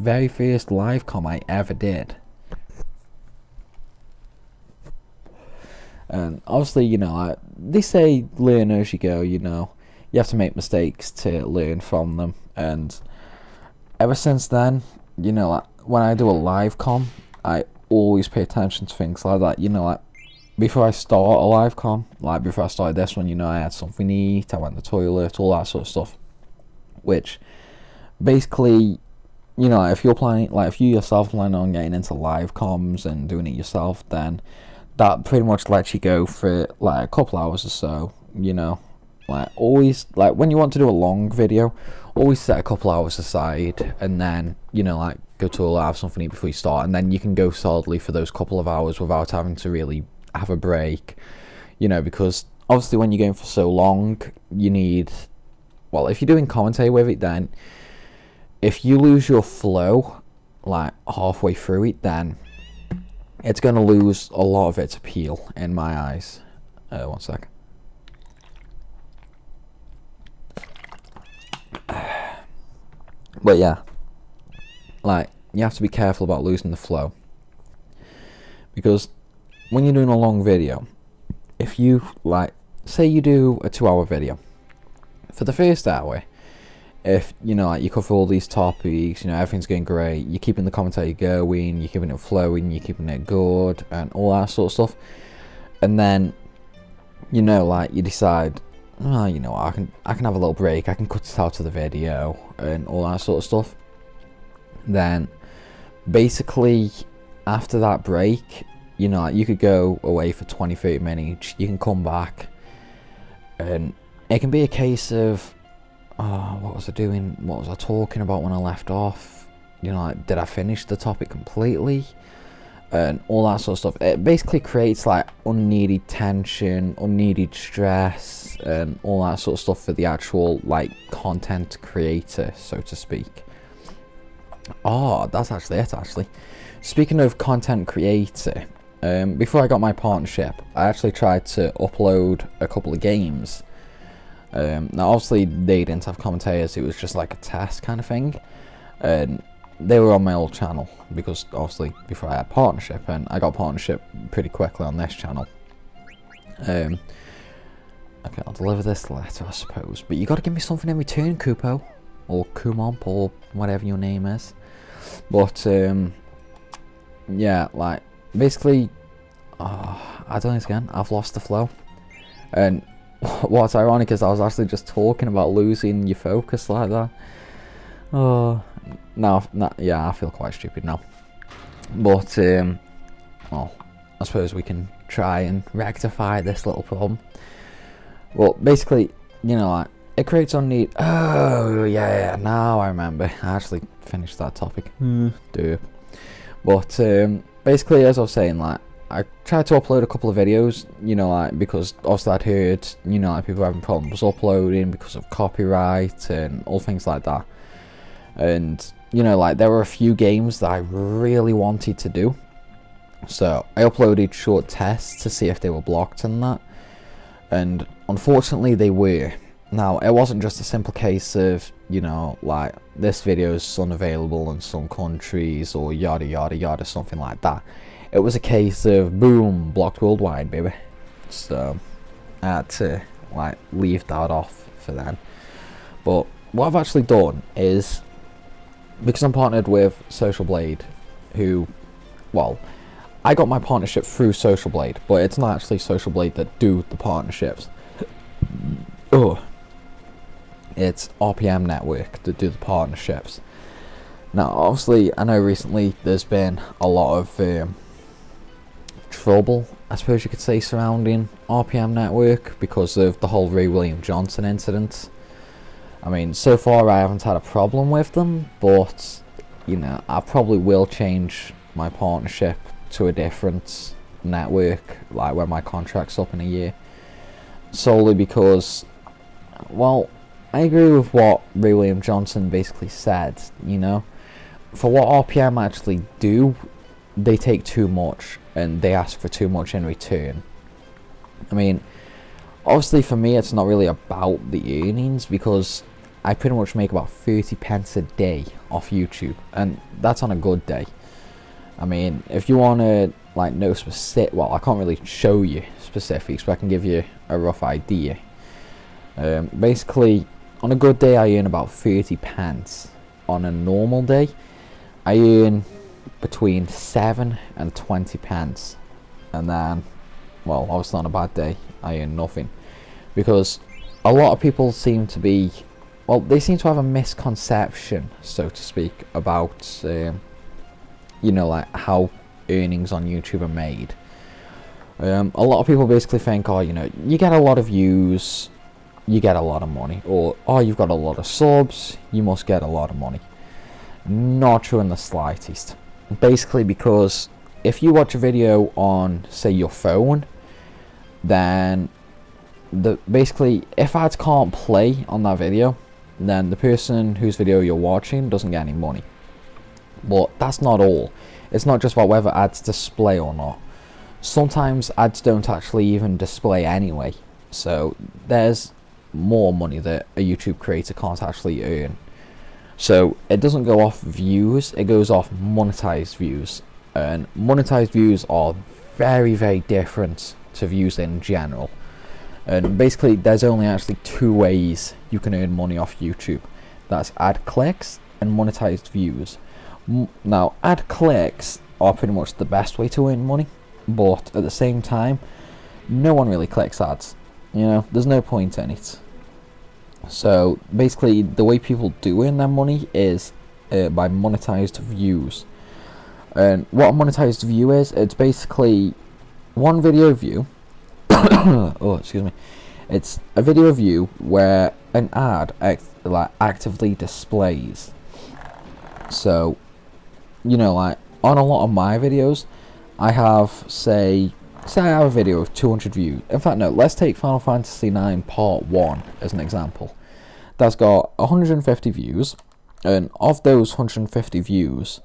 very first live com I ever did. And obviously, you know, they say learn as you go, you know. You have to make mistakes to learn from them. And ever since then, you know, like, when I do a live com, I always pay attention to things like that. You know, like, before I start a live com, like before I started this one, you know, I had something to eat, I went to the toilet, all that sort of stuff. Which, basically, you know, like, if you're planning, like, if you yourself plan on getting into live comms and doing it yourself, then that pretty much lets you go for, like, a couple hours or so, you know. Like, always, like, when you want to do a long video, always set a couple hours aside, and then, you know, like, go to a toilet, have something to eat before you start, and then you can go solidly for those couple of hours without having to really have a break, you know, because obviously when you're going for so long, you need, well, if you're doing commentary with it, then if you lose your flow, like, halfway through it, then it's going to lose a lot of its appeal in my eyes. One sec. But yeah, like, you have to be careful about losing the flow, because when you're doing a long video, if you, like, say you do a 2-hour video, for the first hour, if, you know, like, you cover all these topics, you know, everything's going great, you're keeping the commentary going, you're keeping it flowing, you're keeping it good, and all that sort of stuff, and then, you know, like, you decide, oh, you know, I can have a little break, I can cut it out of the video, and all that sort of stuff. Then, basically, after that break, you know, like, you could go away for 20-30 minutes, you can come back, and it can be a case of, oh, what was I doing, what was I talking about when I left off, you know, like, did I finish the topic completely, and all that sort of stuff. It basically creates, like, unneeded tension, unneeded stress, and all that sort of stuff for the actual, like, content creator, so to speak. Oh, that's actually it, actually. Speaking of content creator, before I got my partnership, I actually tried to upload a couple of games. Now, obviously, they didn't have commentators, it was just like a test kind of thing. And they were on my old channel, because obviously before I had partnership, and I got partnership pretty quickly on this channel. Okay, I'll deliver this letter, I suppose, but you gotta give me something in return, Kupo, or Kumomp, or whatever your name is. But yeah, like, basically, I don't know, again, I've lost the flow. And what's ironic is I was actually just talking about losing your focus like that. Oh, no, yeah, I feel quite stupid now. But, well, I suppose we can try and rectify this little problem. Well, basically, you know, like, it creates unneeded. Oh, yeah, now I remember. I actually finished that topic. Derp. But, basically, as I was saying, like, I tried to upload a couple of videos, you know, like, because obviously I'd heard, you know, like, people having problems uploading because of copyright and all things like that. And, you know, like, there were a few games that I really wanted to do. So, I uploaded short tests to see if they were blocked and that. And, unfortunately, they were. Now, it wasn't just a simple case of, you know, like, this video is unavailable in some countries or yada yada yada, something like that. It was a case of, boom, blocked worldwide, baby. So, I had to, like, leave that off for then. But what I've actually done is, because I'm partnered with Social Blade, who, well, I got my partnership through Social Blade, but it's not actually Social Blade that do the partnerships. Oh, it's RPM Network that do the partnerships. Now, obviously, I know recently there's been a lot of trouble, I suppose you could say, surrounding RPM Network because of the whole Ray William Johnson incident. I mean, so far I haven't had a problem with them, but, you know, I probably will change my partnership to a different network, like when my contract's up in a year, solely because, well, I agree with what Ray William Johnson basically said, you know. For what RPM actually do, they take too much, and they ask for too much in return. I mean, obviously for me it's not really about the earnings, because I pretty much make about 30 pence a day off YouTube, and that's on a good day. I mean, if you want to like know specific, well, I can't really show you specifics, but I can give you a rough idea. Basically, on a good day I earn about 30 pence. On a normal day I earn between 7 and 20 pence, and then, well, obviously on a bad day I earn nothing, because a lot of people seem to be, well, they seem to have a misconception, so to speak, about you know, like how earnings on YouTube are made. A lot of people basically think, oh, you know, you get a lot of views, you get a lot of money, or oh, you've got a lot of subs, you must get a lot of money. Not true in the slightest. Basically, because if you watch a video on, say, your phone, then basically if ads can't play on that video, then the person whose video you're watching doesn't get any money. But that's not all. It's not just about whether ads display or not. Sometimes ads don't actually even display anyway, so there's more money that a YouTube creator can't actually earn. So it doesn't go off views, it goes off monetized views, and monetized views are very, very different to views in general. And basically there's only actually two ways you can earn money off YouTube. That's ad clicks and monetized views. Now, ad clicks are pretty much the best way to earn money, but at the same time, no one really clicks ads. You know, there's no point in it. So basically, the way people do earn their money is by monetized views. And what a monetized view is, it's basically one video view. Oh, excuse me. It's a video view where an ad actively displays. So, you know, like on a lot of my videos, I have say I have a video of 200 views. In fact, no, let's take Final Fantasy IX Part 1 as an example. That's got 150 views, and of those 150 views,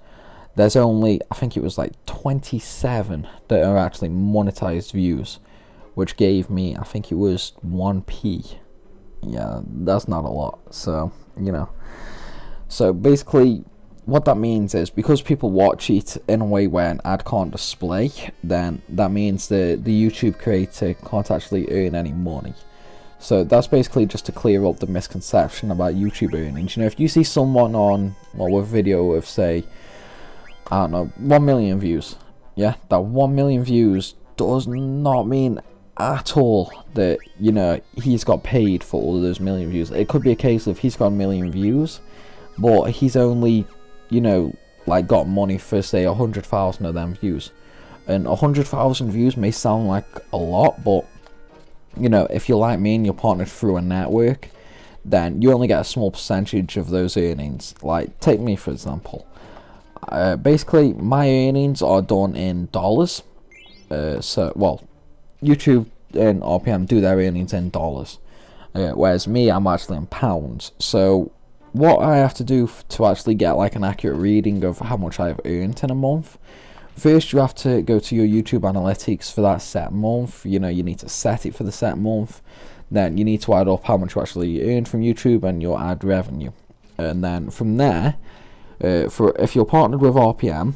there's only, I think it was like 27 that are actually monetized views, which gave me, I think it was 1p. Yeah, that's not a lot, so, you know. So basically, what that means is, because people watch it in a way where an ad can't display, then that means the YouTube creator can't actually earn any money. So that's basically just to clear up the misconception about YouTube earnings. You know, if you see someone on, well, a video of, say, I don't know, 1 million views, yeah, that 1 million views does not mean at all that, you know, he's got paid for all of those million views. It could be a case of he's got a million views, but he's only, you know, like got money for, say, 100,000 of them views. And 100,000 views may sound like a lot, but, you know, if you're like me and you're partnered through a network, then you only get a small percentage of those earnings. Like, take me for example. Basically, my earnings are done in dollars. So, well, YouTube and RPM do their earnings in dollars, whereas me, I'm actually in pounds. So what I have to do to actually get like an accurate reading of how much I've earned in a month, first you have to go to your YouTube analytics for that set month. You know, you need to set it for the set month. Then you need to add up how much you actually earned from YouTube and your ad revenue. And then from there, if you're partnered with RPM,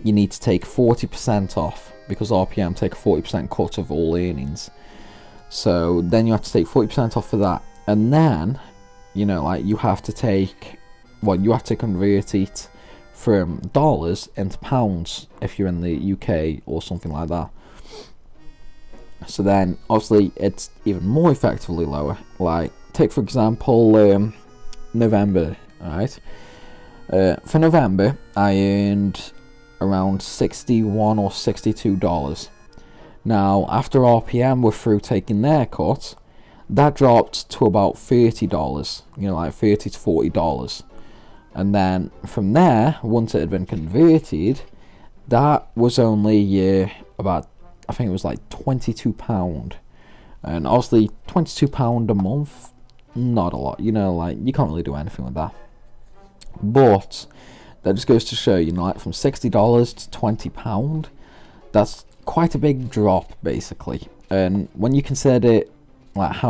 you need to take 40% off, because RPM take a 40% cut of all earnings. So then you have to take 40% off for that. And then, you know, like you have to take, well, you have to convert it from dollars into pounds if you're in the UK or something like that. So then obviously it's even more effectively lower. Like, take for example November. Alright, for November I earned around $61 or $62. Now after RPM were through taking their cut, that dropped to about $30, you know, like $30 to $40. And then from there, once it had been converted, that was only about, I think it was like £22. And obviously £22 a month, not a lot, you know, like you can't really do anything with that. But that just goes to show, you know, like from $60 to £20, that's quite a big drop basically. And when you consider like how